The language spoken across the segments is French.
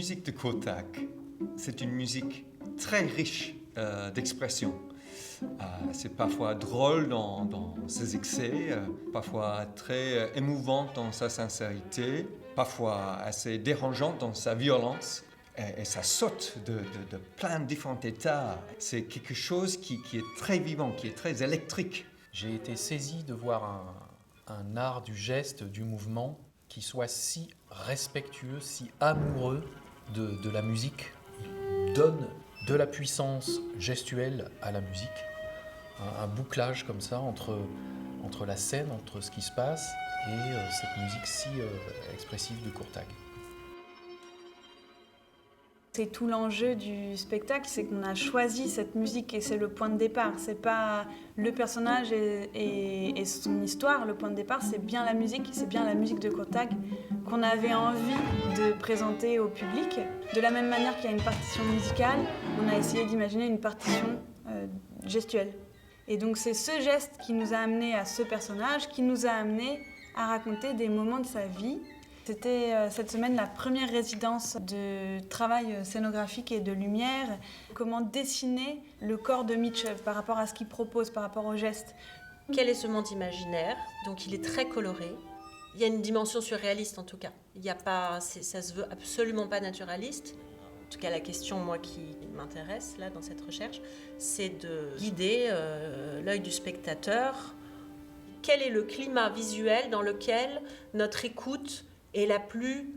musique de Courtag, c'est une musique très riche d'expression. C'est parfois drôle dans ses excès, parfois très émouvante dans sa sincérité, parfois assez dérangeante dans sa violence. Et ça saute de plein de différents états. C'est quelque chose qui est très vivant, qui est très électrique. J'ai été saisi de voir un art du geste, du mouvement, qui soit si respectueux, si amoureux de la musique. Il donne de la puissance gestuelle à la musique, un bouclage comme ça entre la scène, entre ce qui se passe et cette musique si expressive de Courtag. C'est tout l'enjeu du spectacle, c'est qu'on a choisi cette musique et c'est le point de départ. C'est pas le personnage et son histoire, le point de départ, c'est bien la musique de Courtag qu'on avait envie de présenter au public. De la même manière qu'il y a une partition musicale, on a essayé d'imaginer une partition gestuelle. Et donc c'est ce geste qui nous a amené à ce personnage, qui nous a amené à raconter des moments de sa vie. C'était cette semaine la première résidence de travail scénographique et de lumière. Comment dessiner le corps de Mitch par rapport à ce qu'il propose, par rapport au geste. Quel est ce monde imaginaire? Donc il est très coloré. Il y a une dimension surréaliste en tout cas. Il y a pas, ça se veut absolument pas naturaliste. En tout cas, la question, moi, qui m'intéresse là dans cette recherche, c'est de guider l'œil du spectateur. Quel est le climat visuel dans lequel notre écoute est la plus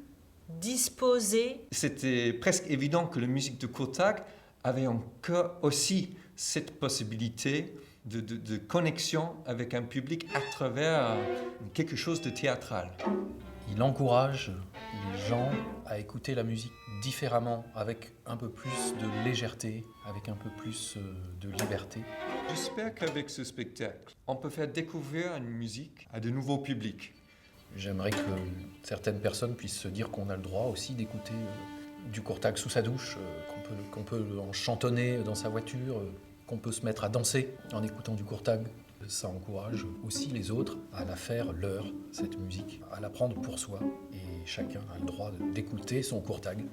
disposée? C'était presque évident que la musique de Courtag avait encore aussi cette possibilité de connexion avec un public à travers quelque chose de théâtral. Il encourage les gens à écouter la musique différemment, avec un peu plus de légèreté, avec un peu plus de liberté. J'espère qu'avec ce spectacle, on peut faire découvrir une musique à de nouveaux publics. J'aimerais que certaines personnes puissent se dire qu'on a le droit aussi d'écouter du Courtag sous sa douche, qu'on peut en chantonner dans sa voiture, qu'on peut se mettre à danser en écoutant du Courtag. Ça encourage aussi les autres à la faire leur, cette musique, à la prendre pour soi. Et chacun a le droit d'écouter son Courtag.